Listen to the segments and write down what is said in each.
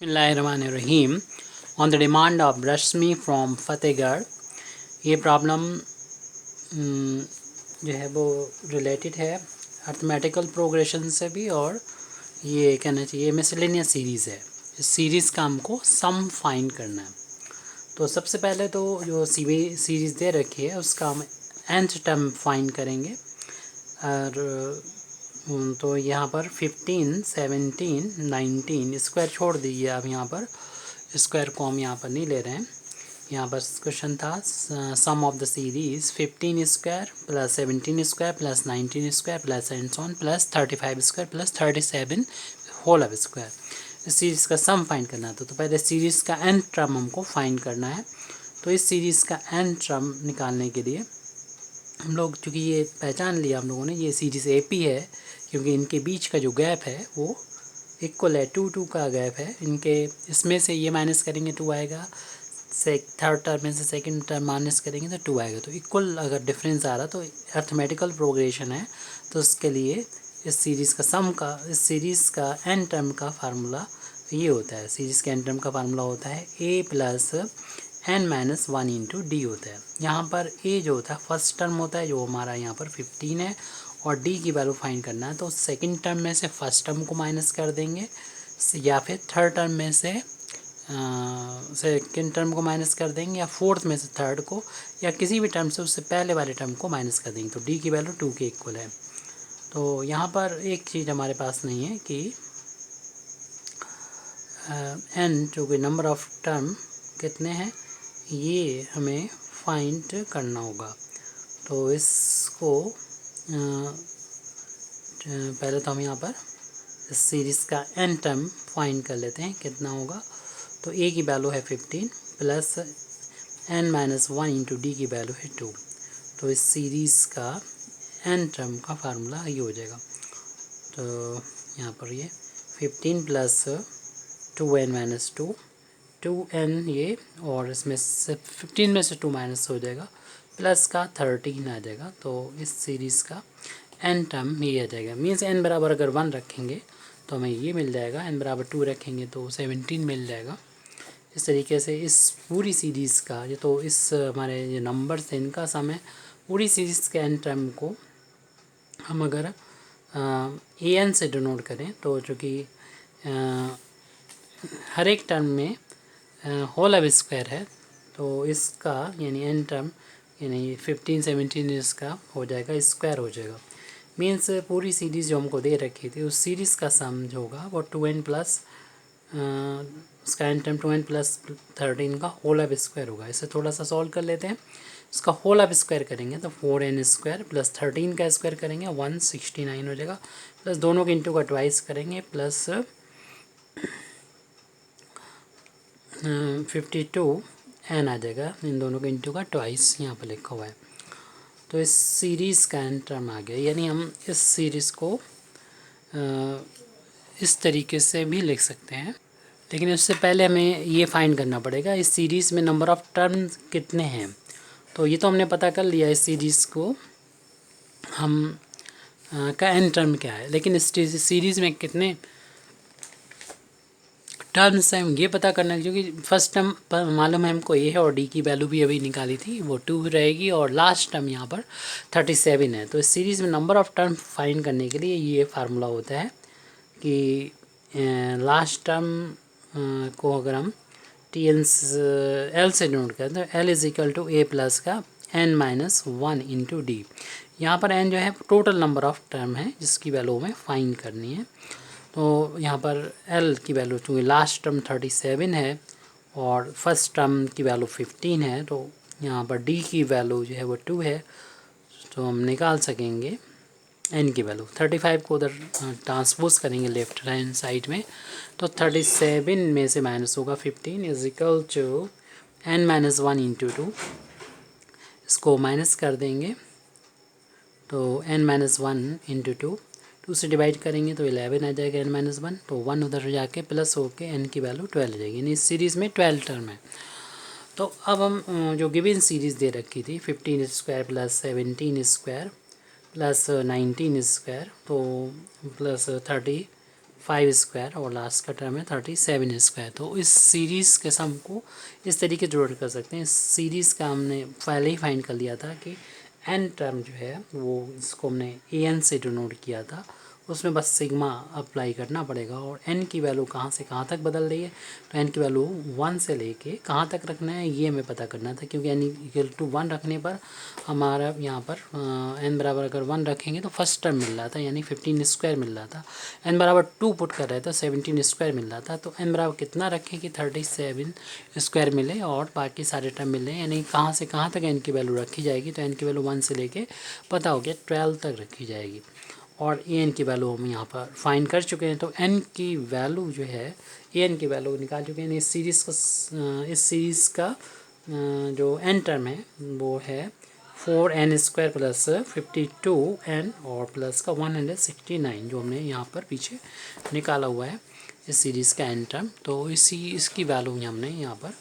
बिस्मिल्लाहिर्रहमानिर्रहीम। On the demand of Rashmi from Fatehgarh, ये problem जो है वो रिलेटेड है अर्थमेटिकल प्रोग्रेशन से भी, और ये कहना चाहिए मिसलेनियस सीरीज़ है। इस सीरीज़ का हमको सम फाइंड करना है। तो सबसे पहले तो जो सीरीज़ दे रखी है उसका हम nth टर्म फाइंड करेंगे। और तो यहाँ पर 15, 17, 19 स्क्वायर छोड़ दीजिए। अब यहाँ पर स्क्वायर को हम यहाँ पर नहीं ले रहे हैं। यहाँ पर क्वेश्चन था sum of the series 15 square plus 17 square plus 19 square plus and so on plus 35 square plus 37 whole of square. इस सीरीज़ का सम फाइंड करना था। तो पहले सीरीज़ का n टर्म हमको फाइंड करना है। तो इस सीरीज़ का n टर्म निकालने के लिए हम लोग, चूँकि ये पहचान लिया हम लोगों ने, ये सीरीज़ AP है क्योंकि इनके बीच का जो गैप है वो इक्वल है, 2 का गैप है इनके। इसमें से ये माइनस करेंगे 2 आएगा, थर्ड टर्म में से सेकंड टर्म माइनस करेंगे तो 2 आएगा। तो इक्वल अगर डिफरेंस आ रहा तो अर्थमेटिकल प्रोग्रेशन है। तो उसके लिए इस सीरीज़ का n टर्म का फार्मूला ये होता है। सीरीज़ के n टर्म का फार्मूला होता है a plus n-1 into D होता है। यहाँ पर a जो होता है फर्स्ट टर्म होता है, जो हमारा यहाँ पर 15 है, और d की वैल्यू फाइंड करना है। तो सेकंड टर्म में से फर्स्ट टर्म को माइनस कर देंगे, या फिर थर्ड टर्म में से सेकंड टर्म को माइनस कर देंगे, या फोर्थ में से थर्ड को, या किसी भी टर्म से उससे पहले वाले टर्म को माइनस कर देंगे। तो d की वैल्यू 2 के इक्वल है। तो यहाँ पर एक चीज़ हमारे पास नहीं है कि n जो कि नंबर ऑफ़ टर्म कितने हैं ये हमें फाइंड करना होगा। तो इसको पहले तो हम यहाँ पर इस सीरीज़ का n टर्म फाइंड कर लेते हैं कितना होगा। तो a की वैल्यू है 15 प्लस n-1 इंटू डी की वैल्यू है 2। तो इस सीरीज़ का n टर्म का फार्मूला ये हो जाएगा। तो यहाँ पर ये 15 प्लस 2n-2, 2n ये, और इसमें से 15 में से 2 माइनस हो जाएगा, प्लस का 13 आ जाएगा। तो इस सीरीज़ का n टर्म ये आ जाएगा। मीन्स n बराबर अगर 1 रखेंगे तो हमें ये मिल जाएगा, n बराबर 2 रखेंगे तो 17 मिल जाएगा। इस तरीके से इस पूरी सीरीज़ का, ये तो इस हमारे ये नंबर थे इनका सम है। पूरी सीरीज़ के n टर्म को हम अगर an से डिनोट करें तो चूँकि हर एक टर्म में होल ऑफ स्क्वायर है, तो इसका यानी n टर्म यानी 15, 17 इसका हो जाएगा स्क्वायर हो जाएगा। मीन्स पूरी सीरीज़ जो हमको दे रखी थी उस सीरीज़ का सम जो होगा वो 2n प्लस उसका n टर्म 2n प्लस 13 का होल ऑफ स्क्वायर होगा। इसे थोड़ा सा सॉल्व कर लेते हैं। इसका होल ऑफ स्क्वायर करेंगे तो 4n स्क्वायर प्लस 13 का स्क्वायर करेंगे 169 हो जाएगा, प्लस दोनों के इंटू का ट्वाइस करेंगे, प्लस 52n आ जाएगा, इन दोनों के इंटू का ट्वाइस यहाँ पर लिखा हुआ है। तो इस सीरीज़ का n टर्म आ गया। यानी हम इस सीरीज़ को इस तरीके से भी लिख सकते हैं, लेकिन उससे पहले हमें ये फाइंड करना पड़ेगा इस सीरीज़ में नंबर ऑफ़ टर्म कितने हैं। तो ये तो हमने पता कर लिया इस सीरीज़ को हम का n टर्म क्या है, लेकिन इस सीरीज़ में कितने टर्म्स हैं ये पता करना है। क्योंकि फर्स्ट टर्म पर मालूम है हमको ये है, और डी की वैल्यू भी अभी निकाली थी वो 2 रहेगी, और लास्ट टर्म यहाँ पर 37 है। तो इस सीरीज़ में नंबर ऑफ़ टर्म फाइंड करने के लिए ये फार्मूला होता है कि लास्ट टर्म को अगर हम एल से नोट करें तो L is equal to a plus का n-1 इंटू डी। यहाँ पर n जो है टोटल नंबर ऑफ़ टर्म है जिसकी वैल्यू हमें फाइंड करनी है। तो यहाँ पर L की वैल्यू चूँकि लास्ट टर्म 37 है और फर्स्ट टर्म की वैल्यू 15 है, तो यहाँ पर D की वैल्यू जो है वो 2 है। तो हम निकाल सकेंगे N की वैल्यू 35 को उधर ट्रांसपोज करेंगे लेफ्ट हैंड साइड में, तो 37 में से माइनस होगा 15 is equal to n-1 into 2। इसको माइनस कर देंगे तो n-1 इंटू 2 से डिवाइड करेंगे तो 11 आ जाएगा n-1, तो 1 उधर जाके प्लस होके n की वैल्यू 12 हो जाएगी। यानी इस सीरीज़ में 12 टर्म है। तो अब हम जो गिवन सीरीज़ दे रखी थी 15 square plus 17 square plus 19 square, तो प्लस 5 स्क्वायर और लास्ट का टर्म है 37 स्क्वायर। तो इस सीरीज़ के सम को इस तरीके जोड़ कर सकते हैं। इस सीरीज़ का हमने पहले ही फाइंड कर लिया था कि n टर्म जो है वो इसको हमने an से डिनोट किया था, उसमें बस सिग्मा अप्लाई करना पड़ेगा। और n की वैल्यू कहाँ से कहाँ तक बदल रही है, तो n की वैल्यू 1 से लेके कहाँ तक रखना है ये हमें पता करना था, क्योंकि n इक्वल टू 1 रखने पर हमारा यहाँ पर n बराबर अगर 1 रखेंगे तो फर्स्ट टर्म मिल रहा था यानी 15 स्क्वायर मिल रहा था। n बराबर 2 पुट कर रहे थे 17 स्क्वायर मिल रहा था। तो n बराबर कितना रखें कि 37 स्क्वायर मिले और बाकी सारे टर्म मिले, यानी कहाँ से कहाँ तक n की वैल्यू रखी जाएगी, तो n की वैल्यू 1 से लेके पता हो गया 12 तक रखी जाएगी। और ए एन की वैल्यू हम यहाँ पर फाइंड कर चुके हैं। तो एन की वैल्यू जो है ए एन की वैल्यू निकाल चुके हैं। इस सीरीज़ का जो एन टर्म है वो है 4n स्क्वायर प्लस 52n और प्लस का 169 जो हमने यहाँ पर पीछे निकाला हुआ है इस सीरीज़ का एन टर्म। तो इसकी वैल्यू हमने यहाँ पर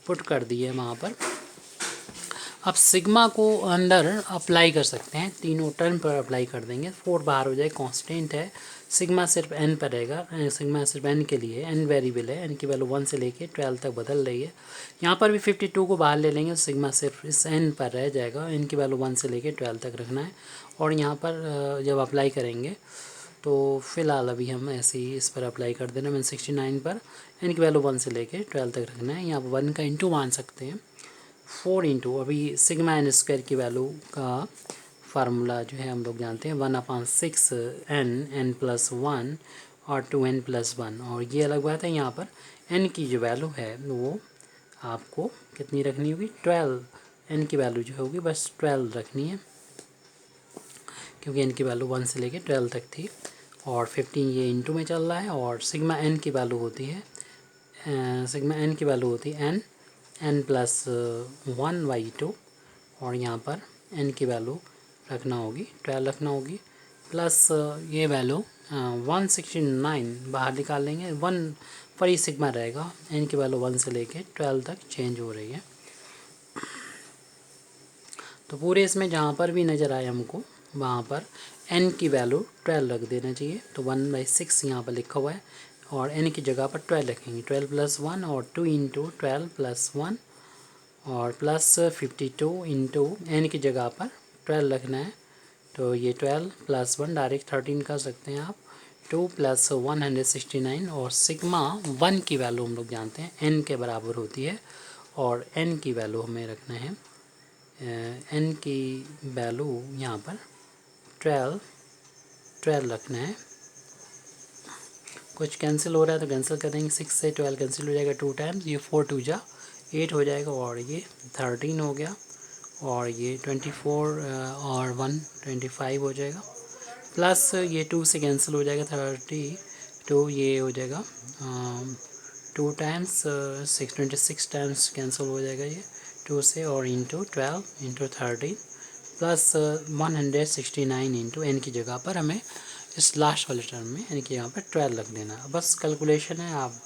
पुट कर दी है वहाँ पर। अब सिग्मा को अंदर अप्लाई कर सकते हैं, तीनों टर्म पर अप्लाई कर देंगे। 4 बाहर हो जाए, कांस्टेंट है। सिग्मा सिर्फ n पर रहेगा, सिग्मा सिर्फ n के लिए, n वेरिएबल है, n की वैल्यू 1 से लेके 12 तक बदल रही है। यहाँ पर भी 52 को बाहर ले लेंगे तो सिग्मा सिर्फ इस n पर रह जाएगा, n की वैल्यू 1 से लेके 12 तक रखना है। और यहाँ पर जब अप्लाई करेंगे तो फ़िलहाल अभी हम ऐसे ही इस पर अप्लाई कर देना। 169 पर n की वैल्यू 1 से लेके 12 तक रखना है। यहाँ पर 1 का इंटू मान सकते हैं 4 इंटू अभी सिग्मा एन स्क्वायर की वैल्यू का फार्मूला जो है हम लोग जानते हैं 1/6 n प्लस 1 और 2n प्लस 1। और ये अलग बात है, यहाँ पर n की जो वैल्यू है वो आपको कितनी रखनी होगी 12। n की वैल्यू जो होगी बस 12 रखनी है, क्योंकि n की वैल्यू 1 से लेके 12 तक थी। और 15 ये इंटू में चल रहा है। और सिग्मा n की वैल्यू होती है n प्लस 1/2 और यहाँ पर n की वैल्यू रखना होगी 12 रखना होगी, प्लस ये वैल्यू 169 बाहर निकाल लेंगे। 1 पर ही सिग्मा रहेगा, n की वैल्यू 1 से लेके 12 तक चेंज हो रही है। तो पूरे इसमें जहाँ पर भी नज़र आए हमको वहाँ पर n की वैल्यू 12 रख देना चाहिए। तो 1/6 यहाँ पर लिखा हुआ है और n की जगह पर 12 रखेंगे। 12 प्लस 1 और 2 इंटू 12 प्लस 1 और प्लस 52 इंटू n की जगह पर 12 रखना है। तो ये 12 प्लस 1 डायरेक्ट 13 कर सकते हैं आप। 2 प्लस 169 और सिग्मा 1 की वैल्यू हम लोग जानते हैं n के बराबर होती है। और n की वैल्यू हमें रखना है n की वैल्यू यहाँ पर 12 रखना है। कुछ कैंसिल हो रहा है तो कैंसिल कर देंगे, 6 से 12 कैंसिल हो जाएगा 2 टाइम्स, ये 4 2 जा 8 हो जाएगा और ये 13 हो गया और ये 24 और 1 25 हो जाएगा, प्लस ये 2 से कैंसिल हो जाएगा 32, ये हो जाएगा 2 टाइम्स 26 टाइम्स कैंसिल हो जाएगा ये 2 से, और into 12 into 13 plus 169 into n की जगह पर हमें इस लास्ट वाले टर्म में यानी कि यहाँ पर 12 रख देना। बस कैलकुलेशन है, आप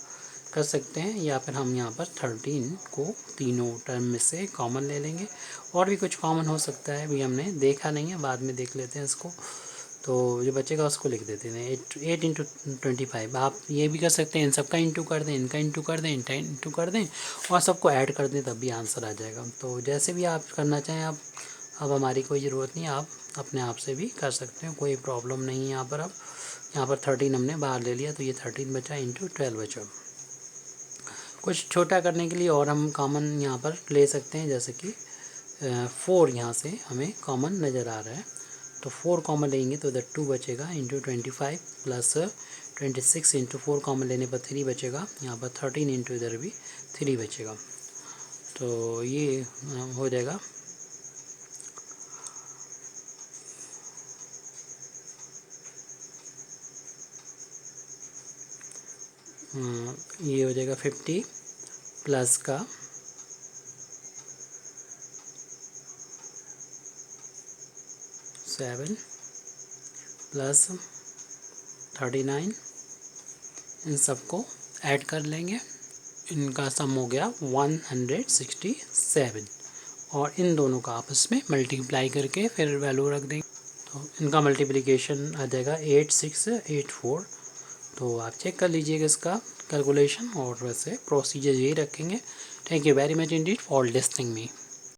कर सकते हैं, या फिर हम यहाँ पर 13 को तीनों टर्म में से कॉमन ले लेंगे। और भी कुछ कॉमन हो सकता है, अभी हमने देखा नहीं है, बाद में देख लेते हैं इसको। तो जो बचेगा उसको लिख देते हैं 8 इंटू 25। आप ये भी कर सकते हैं, इन सबका इंटू कर दें, इनका इंटू कर दें, इनका इंटू कर दें और सबको ऐड कर दें, तब भी आंसर आ जाएगा। तो जैसे भी आप करना चाहें आप, अब हमारी कोई ज़रूरत नहीं, आप अपने आप से भी कर सकते हैं, कोई प्रॉब्लम नहीं है यहाँ पर। अब यहाँ पर 13 हमने बाहर ले लिया तो ये 13 बचा इंटू 12 बचा। कुछ छोटा करने के लिए और हम कॉमन यहाँ पर ले सकते हैं, जैसे कि 4 यहाँ से हमें कॉमन नज़र आ रहा है तो 4 कॉमन लेंगे तो इधर 2 बचेगा इंटू 25 प्लस 26 इंटू 4 कॉमन लेने पर 3 बचेगा, यहाँ पर 13 इंटू इधर भी 3 बचेगा। तो ये हो जाएगा ये हो जाएगा 50 प्लस का 7 प्लस 39, इन सबको ऐड कर लेंगे, इनका सम हो गया 167 और इन दोनों का आपस में मल्टीप्लाई करके फिर वैल्यू रख देंगे। तो इनका मल्टीप्लिकेशन आ जाएगा 8684। तो आप चेक कर लीजिएगा इसका कैलकुलेशन, और वैसे प्रोसीजर यही रखेंगे। Thank you very much Indeed for listening me.